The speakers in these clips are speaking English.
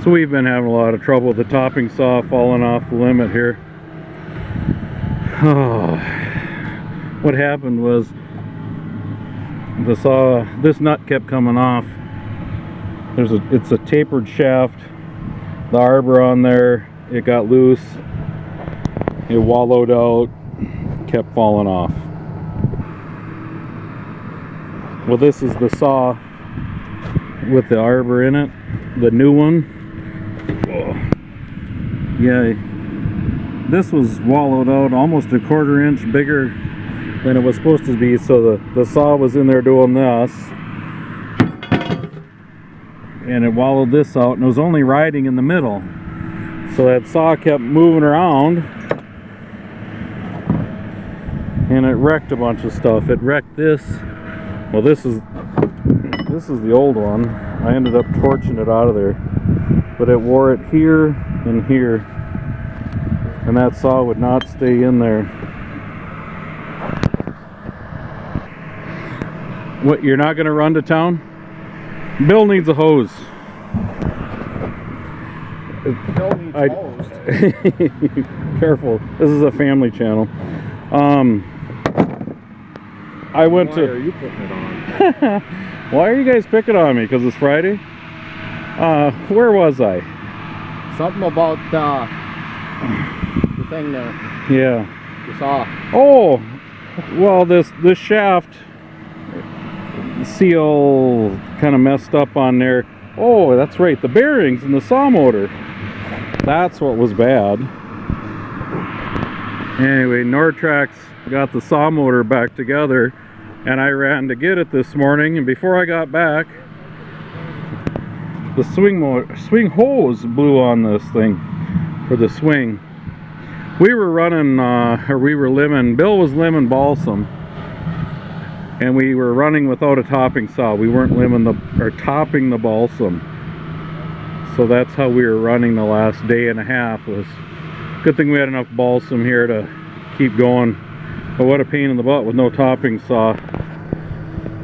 So we've been having a lot of trouble with the topping saw falling off the limit here. Oh, what happened was the saw, this nut kept coming off. It's a tapered shaft. The arbor on there, it got loose. It wallowed out, kept falling off. Well, this is the saw with the arbor in it, the new one. Yeah, this was wallowed out almost a 1/4 inch bigger than it was supposed to be, so the saw was in there doing this, and it wallowed this out, and it was only riding in the middle, so that saw kept moving around, and it wrecked a bunch of stuff. It wrecked this. Well, this is the old one. I ended up torching it out of there, but it wore it here and here, and that saw would not stay in there. What, you're not going to run to town? Bill needs a hose. Bill needs hosed. Careful, this is a family channel. I went to... Why are you putting it on? Why are you guys picking on me? Because it's Friday? Where was I? Something about the thing there. Yeah. You saw. Oh, well, this shaft seal kind of messed up on there. Oh, that's right, the bearings in the saw motor. That's what was bad. Anyway, Nortrax got the saw motor back together, and I ran to get it this morning, and before I got back, the swing hose blew on this thing for the swing. We were running, Bill was limbing balsam, and we were running without a topping saw. We weren't topping the balsam. So that's how we were running the last day and a half. Was good thing we had enough balsam here to keep going. But what a pain in the butt with no topping saw.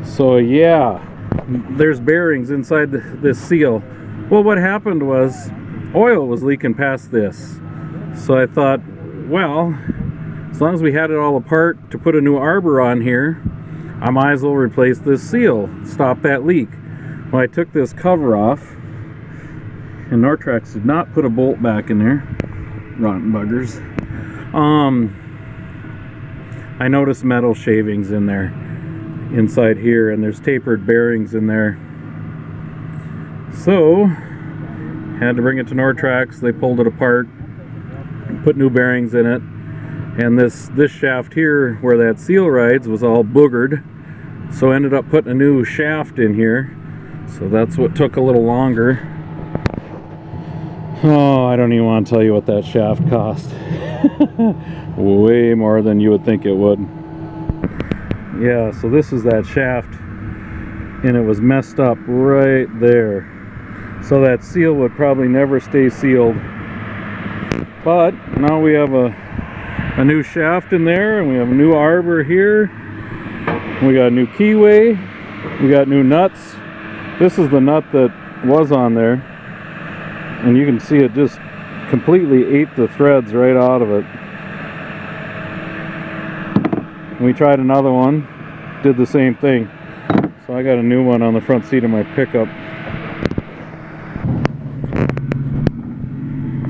So yeah, there's bearings inside this seal. Well, what happened was oil was leaking past this. So I thought, well, as long as we had it all apart to put a new arbor on here, I might as well replace this seal, stop that leak. Well, I took this cover off, and Nortrax did not put a bolt back in there. Rotten buggers. I noticed metal shavings in there, inside here, and there's tapered bearings in there. So, had to bring it to Nortrax. They pulled it apart, put new bearings in it. And this shaft here, where that seal rides, was all boogered. So ended up putting a new shaft in here. So that's what took a little longer. Oh, I don't even want to tell you what that shaft cost. Way more than you would think it would. Yeah, so this is that shaft. And it was messed up right there. So that seal would probably never stay sealed. But now we have a new shaft in there, and we have a new arbor here. We got a new keyway. We got new nuts. This is the nut that was on there, and you can see it just completely ate the threads right out of it. We tried another one, did the same thing. So I got a new one on the front seat of my pickup.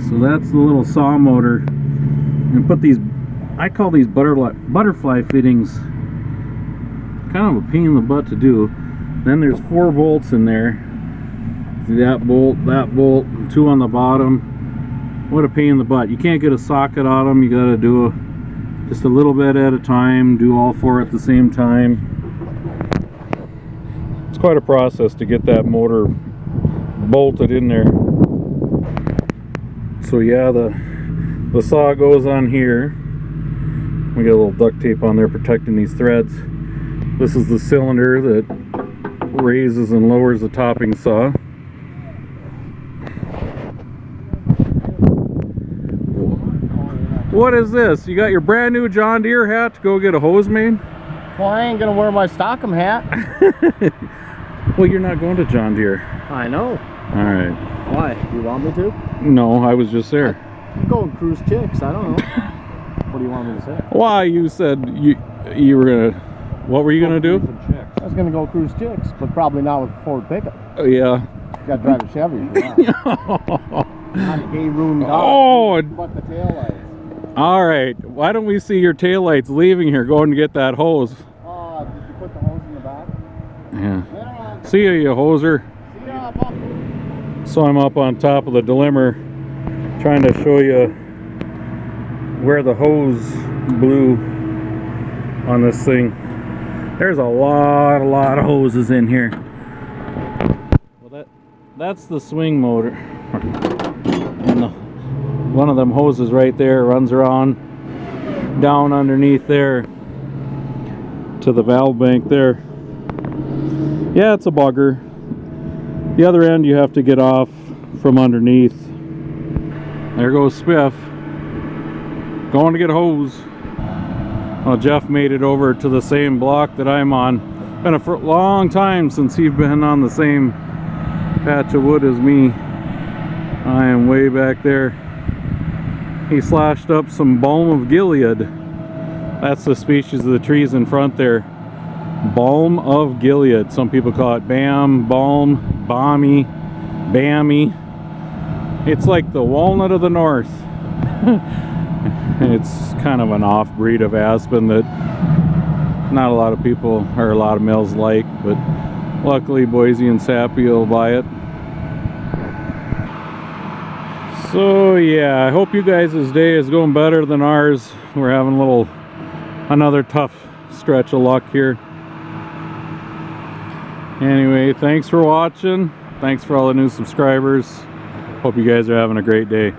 So that's the little saw motor. And put these, I call these butterfly fittings, kind of a pain in the butt to do. Then there's 4 bolts in there. That bolt, 2 on the bottom. What a pain in the butt. You can't get a socket on them. You got to do just a little bit at a time, do all 4 at the same time. It's quite a process to get that motor bolted in there. So yeah, the saw goes on here. We got a little duct tape on there protecting these threads. This is the cylinder that raises and lowers the topping saw. What is this? You got your brand new John Deere hat to go get a hose made? Well, I ain't gonna wear my Stockham hat. Well, you're not going to John Deere. I know. Alright. Why? Do you want me to? No, I was just there. You go and cruise chicks. I don't know. What do you want me to say? Why, you said you were gonna, what were you gonna do? I was gonna go cruise chicks, but probably not with a Ford pickup. Yeah. You gotta drive a Chevy for that. Not a gay ruined dog. Oh, But the tail lights. all right. Why don't we see your taillights leaving here, going to get that hose? Did you put the hose in the back? Yeah. Yeah. See you hoser. See ya, Pop. So I'm up on top of the delimmer, trying to show you where the hose blew on this thing. There's a lot of hoses in here. Well, that's the swing motor. And one of them hoses right there runs around down underneath there to the valve bank there. Yeah, it's a bugger. The other end you have to get off from underneath. There goes Spiff going to get a hose. Well, Jeff made it over to the same block that I'm on. Been a long time since he's been on the same patch of wood as me. I am way back there. He slashed up some Balm of Gilead. That's the species of the trees in front there. Balm of Gilead. Some people call it Bam, Balm, Balmy, Bammy. It's like the walnut of the north. It's kind of an off-breed of aspen that not a lot of people or a lot of mills like, but luckily Boise and Sappy will buy it. So yeah, I hope you guys' day is going better than ours. We're having another tough stretch of luck here. Anyway, thanks for watching. Thanks for all the new subscribers. Hope you guys are having a great day.